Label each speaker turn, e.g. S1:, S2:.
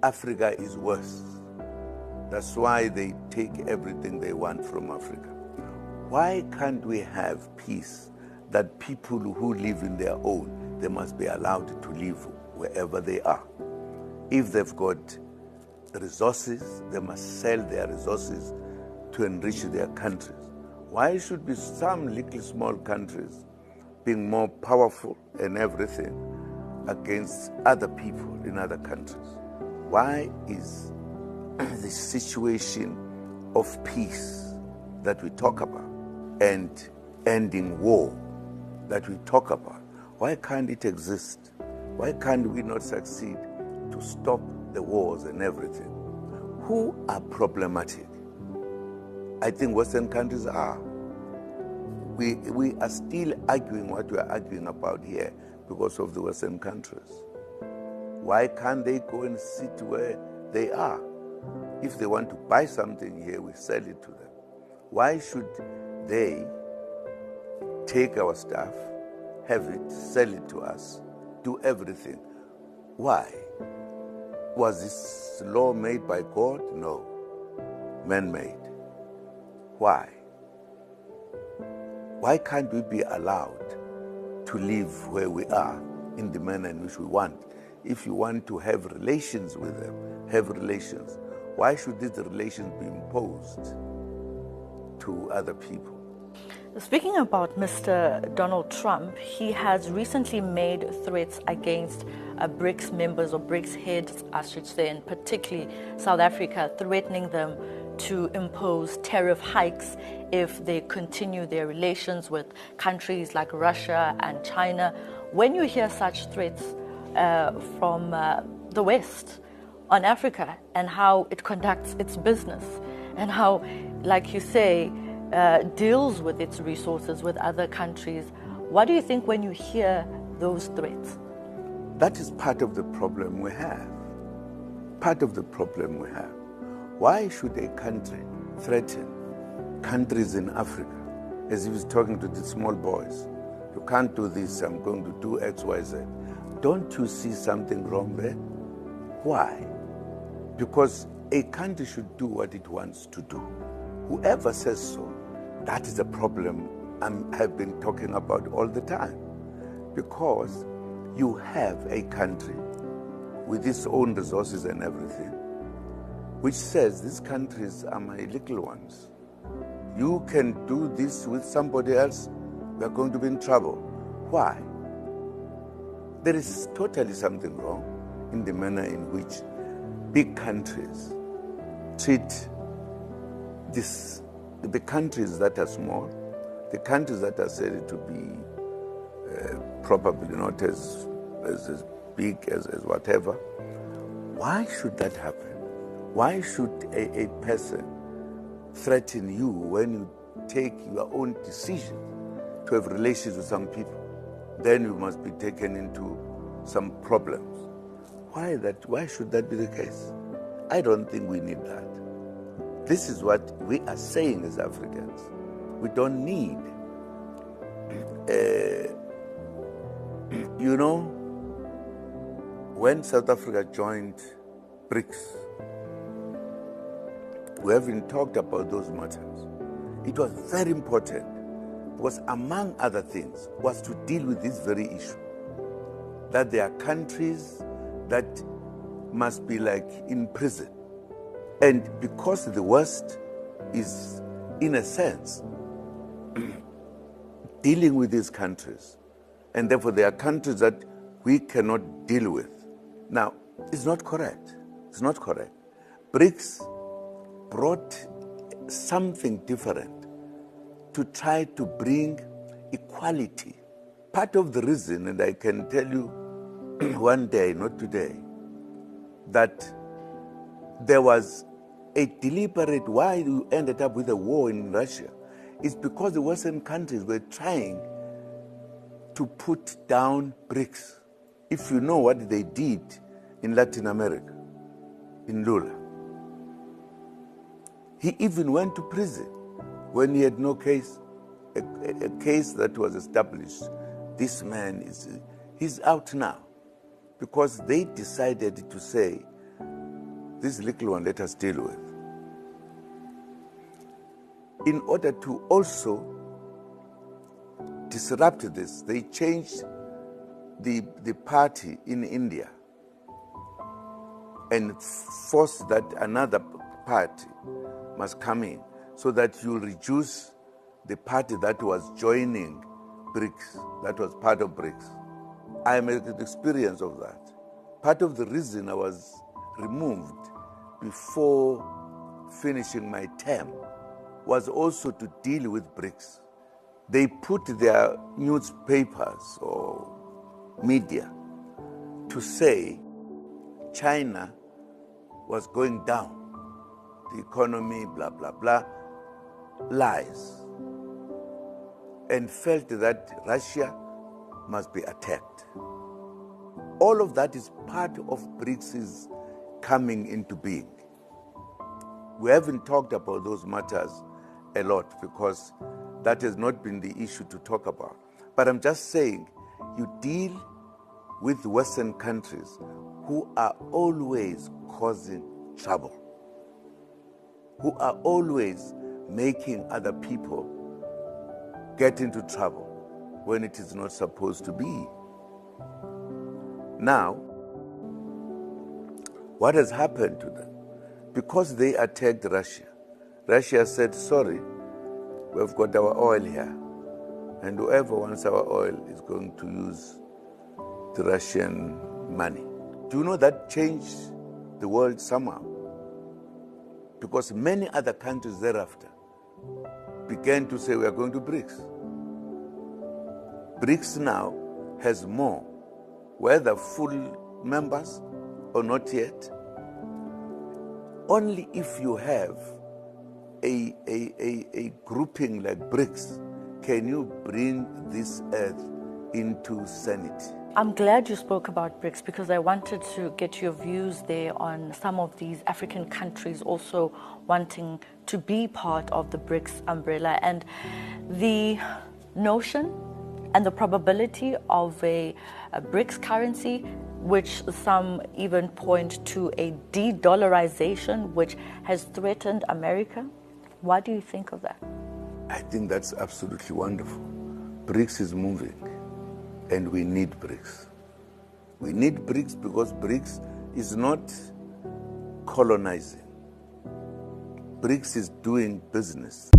S1: Africa is worse. That's why they take everything they want from Africa. Why can't we have peace that people who live in their own, they must be allowed to live wherever they are? If they've got resources, they must sell their resources to enrich their countries. Why should be some little small countries being more powerful and everything against other people in other countries? Why is the situation of peace that we talk about and ending war that we talk about, why can't it exist? Why can't we not succeed to stop the wars and everything? Who are problematic? I think Western countries are. We are still arguing what we are arguing about here because of the Western countries. Why can't they go and sit where they are? If they want to buy something here, we sell it to them. Why should they take our stuff, have it, sell it to us, do everything? Why? Was this law made by God? No. Man-made. Why? Why can't we be allowed to live where we are in the manner in which we want? If you want to have relations with them, have relations. Why should these relations be imposed to other people?
S2: Speaking about Mr. Donald Trump, he has recently made threats against BRICS members, or BRICS heads, I should say, and particularly South Africa, threatening them to impose tariff hikes if they continue their relations with countries like Russia and China. When you hear such threats from the West on Africa and how it conducts its business and how, like you say, deals with its resources with other countries, what do you think when you hear those threats?
S1: That is part of the problem we have. Part of the problem we have. Why should a country threaten countries in Africa as if he's talking to the small boys? You can't do this, I'm going to do X, Y, Z. Don't you see something wrong there? Why? Because a country should do what it wants to do. Whoever says so, that is a problem I have been talking about all the time. Because you have a country with its own resources and everything, which says these countries are my little ones. You can do this with somebody else, we are going to be in trouble. Why? There is totally something wrong in the manner in which big countries treat the countries that are small, the countries that are said to be probably not as big as whatever. Why should that happen? Why should a person threaten you when you take your own decision to have relations with some people? Then you must be taken into some problems. Why that? Why should that be the case? I don't think we need that. This is what we are saying as Africans. We don't need, you know, when South Africa joined BRICS, we haven't talked about those matters. It was very important because, among other things, was to deal with this very issue, that there are countries that must be like in prison. And because the West is, in a sense, dealing with these countries, and therefore there are countries that we cannot deal with. Now, it's not correct. It's not correct. BRICS brought something different to try to bring equality. Part of the reason, and I can tell you one day, not today, that there was a deliberate why you ended up with a war in Russia is because the Western countries were trying to put down BRICS. If you know what they did in Latin America, in Lula, he even went to prison when he had no case, a case that was established. This man he's out now because they decided to say This little one, let us deal with. In order to also disrupt this, they changed the party in India and forced that another party must come in so that you reduce the party that was joining BRICS, that was part of BRICS. I am an experience of that. Part of the reason I was removed before finishing my term was also to deal with BRICS. They put their newspapers or media to say China was going down, the economy, blah, blah, blah, lies, and felt that Russia must be attacked. All of that is part of BRICS' coming into being. We haven't talked about those matters a lot because that has not been the issue to talk about. But I'm just saying, you deal with Western countries who are always causing trouble, who are always making other people get into trouble when it is not supposed to be. Now, what has happened to them? Because they attacked Russia, Russia said, sorry, we've got our oil here, and whoever wants our oil is going to use the Russian money. Do you know that changed the world somehow? Because many other countries thereafter began to say, we are going to BRICS. BRICS now has more, whether full members or not yet. Only if you have a grouping like BRICS can you bring this earth into sanity.
S2: I'm glad you spoke about BRICS because I wanted to get your views there on some of these African countries also wanting to be part of the BRICS umbrella and the notion and the probability of a BRICS currency, which some even point to a de-dollarization, which has threatened America. What do you think of that?
S1: I think that's absolutely wonderful. BRICS is moving, and we need BRICS. We need BRICS because BRICS is not colonizing. BRICS is doing business.